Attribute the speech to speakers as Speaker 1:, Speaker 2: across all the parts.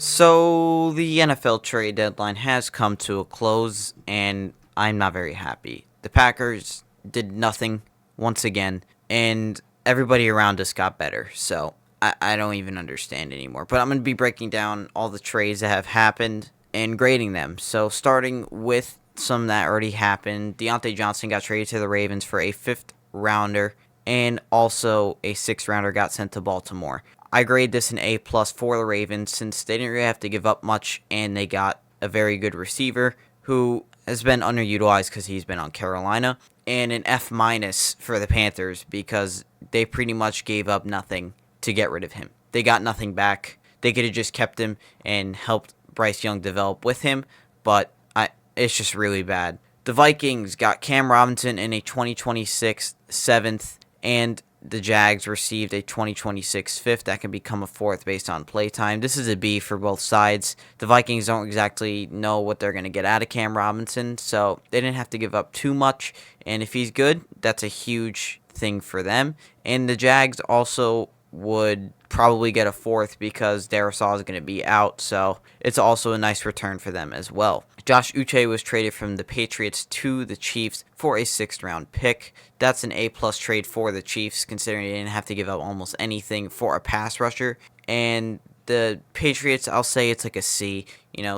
Speaker 1: So the NFL trade deadline has come to a close, and I'm not very happy. The Packers did nothing once again, and everybody around us got better. So I don't even understand anymore. But I'm going to be breaking down all the trades that have happened and grading them. So starting with some that already happened, Deontay Johnson got traded to the Ravens for a fifth rounder, and also a sixth rounder got sent to Baltimore. I grade this an A plus for the Ravens since they didn't really have to give up much, and they got a very good receiver who has been underutilized because he's been on Carolina, and an F minus for the Panthers because they pretty much gave up nothing to get rid of him. They got nothing back. They could have just kept him and helped Bryce Young develop with him, but it's just really bad. The Vikings got Cam Robinson in a 2026 seventh, and the Jags received a 2026 fifth that can become a fourth based on playtime. This is a B for both sides. The Vikings don't exactly know what they're going to get out of Cam Robinson, so they didn't have to give up too much. And if he's good, that's a huge thing for them. And the Jags also would probably get a fourth because Darisaw is going to be out, so it's also a nice return for them as well. Josh Uche was traded from the Patriots to the Chiefs for a sixth round pick. That's an A plus trade for the Chiefs, considering they didn't have to give up almost anything for a pass rusher. And the Patriots, I'll say it's like a C.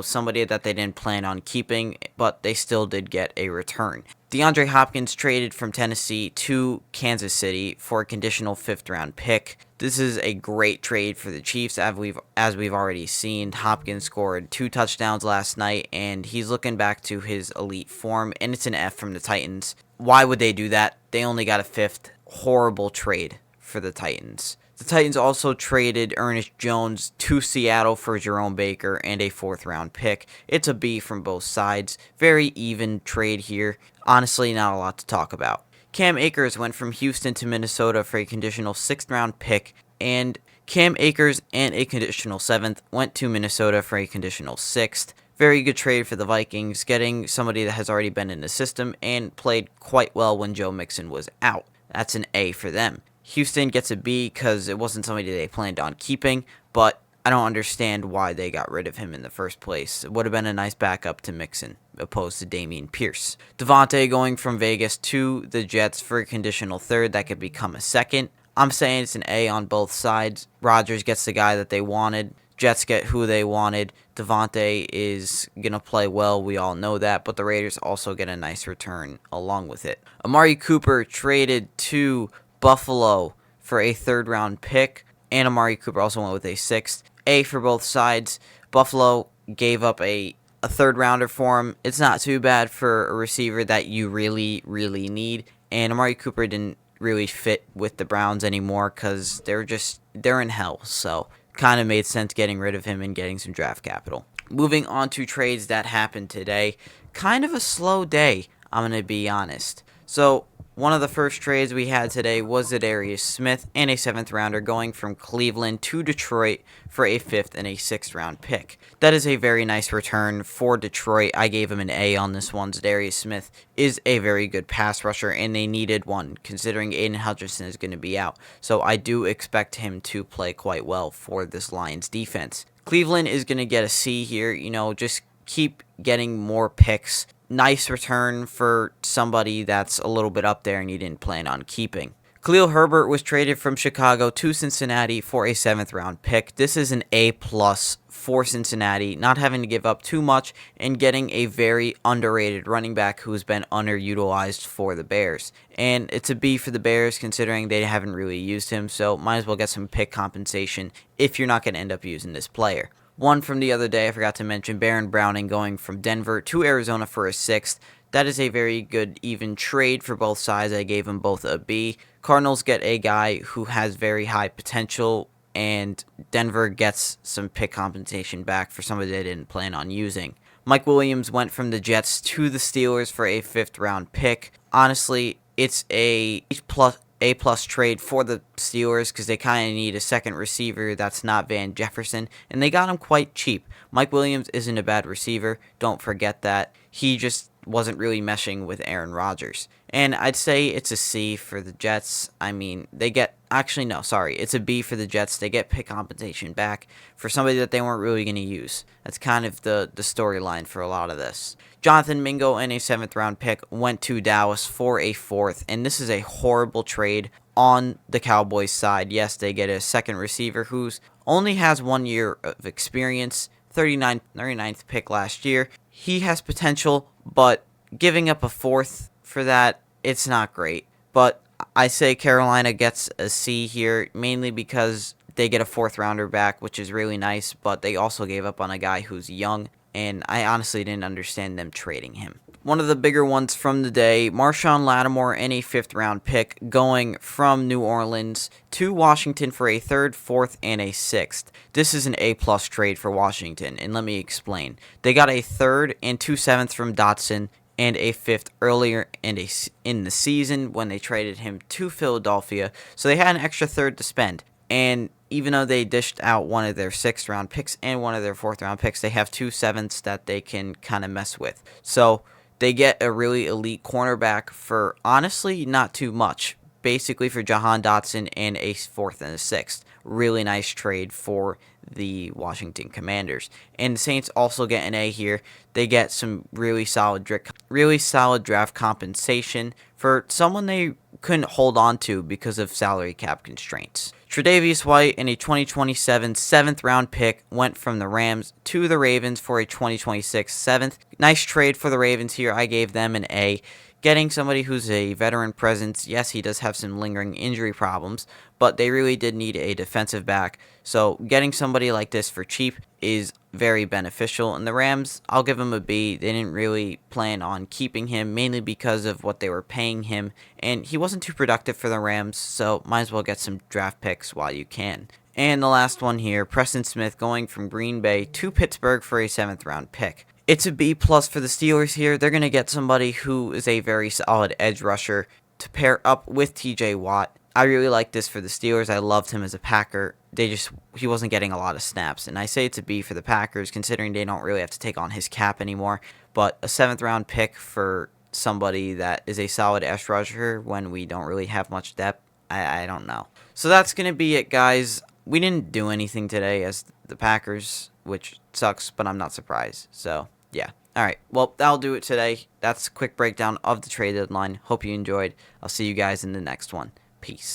Speaker 1: Somebody that they didn't plan on keeping, but they still did get a return. DeAndre Hopkins traded from Tennessee to Kansas City for a conditional fifth round pick. This is a great trade for the Chiefs, as we've already seen. Hopkins scored 2 touchdowns last night, and he's looking back to his elite form, and it's an F from the Titans. Why would they do that? They only got a fifth. Horrible trade for the Titans. The Titans also traded Ernest Jones to Seattle for Jerome Baker and a fourth round pick. It's a B from both sides. Very even trade here. Honestly, not a lot to talk about. Cam Akers went from Houston to Minnesota for a conditional sixth round pick, and Cam Akers and a conditional seventh went to Minnesota for a conditional sixth. Very good trade for the Vikings, getting somebody that has already been in the system and played quite well when Joe Mixon was out. That's an A for them. Houston gets a B because it wasn't somebody they planned on keeping, but I don't understand why they got rid of him in the first place. It would have been a nice backup to Mixon, opposed to Dameon Pierce. Devontae going from Vegas to the Jets for a conditional third that could become a second. I'm saying it's an A on both sides. Rodgers gets the guy that they wanted. Jets get who they wanted. Devontae is going to play well. We all know that. But the Raiders also get a nice return along with it. Amari Cooper traded to Buffalo for a third round pick, and Amari Cooper also went with a sixth. A for both sides. Buffalo gave up a third rounder for him. It's not too bad for a receiver that you really, really need. And Amari Cooper didn't really fit with the Browns anymore because they're in hell. So kind of made sense getting rid of him and getting some draft capital. Moving on to trades that happened today. Kind of a slow day, I'm going to be honest. So one of the first trades we had today was Zadarius Smith and a seventh rounder going from Cleveland to Detroit for a fifth and a sixth round pick. That is a very nice return for Detroit. I gave him an A on this one. Zadarius Smith is a very good pass rusher, and they needed one considering Aiden Hutchinson is going to be out. So I do expect him to play quite well for this Lions defense. Cleveland is going to get a C here. Just keep getting more picks. Nice return for somebody that's a little bit up there and you didn't plan on keeping. Khalil Herbert was traded from Chicago to Cincinnati for a seventh round pick. This is an A plus for Cincinnati, not having to give up too much and getting a very underrated running back who's been underutilized for the Bears. And it's a B for the Bears considering they haven't really used him, so might as well get some pick compensation if you're not going to end up using this player. One from the other day, I forgot to mention, Baron Browning going from Denver to Arizona for a sixth. That is a very good even trade for both sides. I gave them both a B. Cardinals get a guy who has very high potential, and Denver gets some pick compensation back for somebody they didn't plan on using. Mike Williams went from the Jets to the Steelers for a fifth round pick. Honestly, it's a plus trade for the Steelers because they kind of need a second receiver that's not Van Jefferson, and they got him quite cheap. Mike Williams isn't a bad receiver. Don't forget that. He just wasn't really meshing with Aaron Rodgers. And I'd say it's a C for the Jets. I mean, they get actually no, sorry, it's a B for the Jets. They get pick compensation back for somebody that they weren't really going to use. That's kind of the storyline for a lot of this. Jonathan Mingo and a 7th round pick went to Dallas for a 4th, and this is a horrible trade on the Cowboys side. Yes, they get a second receiver who's only has 1 year of experience, 39th pick last year. He has potential, but giving up a 4th for that, it's not great. But I say Carolina gets a C here, mainly because they get a 4th rounder back, which is really nice, but they also gave up on a guy who's young, and I honestly didn't understand them trading him. One of the bigger ones from the day, Marshawn Lattimore and a 5th round pick going from New Orleans to Washington for a 3rd, 4th, and a 6th. This is an A-plus trade for Washington, and let me explain. They got a 3rd and 2 7ths from Dotson and a 5th earlier in the season when they traded him to Philadelphia, so they had an extra 3rd to spend. And even though they dished out one of their 6th round picks and one of their 4th round picks, they have 2 7ths that they can kind of mess with. So they get a really elite cornerback for honestly not too much. Basically for Jahan Dotson and a 4th and a 6th. Really nice trade for the Washington Commanders. And the Saints also get an A here. They get some really solid draft compensation for someone they couldn't hold on to because of salary cap constraints. Tre'Davious White and a 2027 7th round pick went from the Rams to the Ravens for a 2026 7th. Nice trade for the Ravens here. I gave them an A. Getting somebody who's a veteran presence, yes, he does have some lingering injury problems, but they really did need a defensive back. So getting somebody like this for cheap is very beneficial. And the Rams, I'll give them a B. They didn't really plan on keeping him, mainly because of what they were paying him. And he wasn't too productive for the Rams, so might as well get some draft picks while you can. And the last one here, Preston Smith going from Green Bay to Pittsburgh for a 7th round pick. It's a B plus for the Steelers here. They're going to get somebody who is a very solid edge rusher to pair up with TJ Watt. I really like this for the Steelers. I loved him as a Packer. He wasn't getting a lot of snaps. And I say it's a B for the Packers, considering they don't really have to take on his cap anymore. But a 7th round pick for somebody that is a solid edge rusher when we don't really have much depth, I don't know. So that's going to be it, guys. We didn't do anything today as the Packers, which sucks, but I'm not surprised. So yeah. All right. Well, that'll do it today. That's a quick breakdown of the trade deadline. Hope you enjoyed. I'll see you guys in the next one. Peace.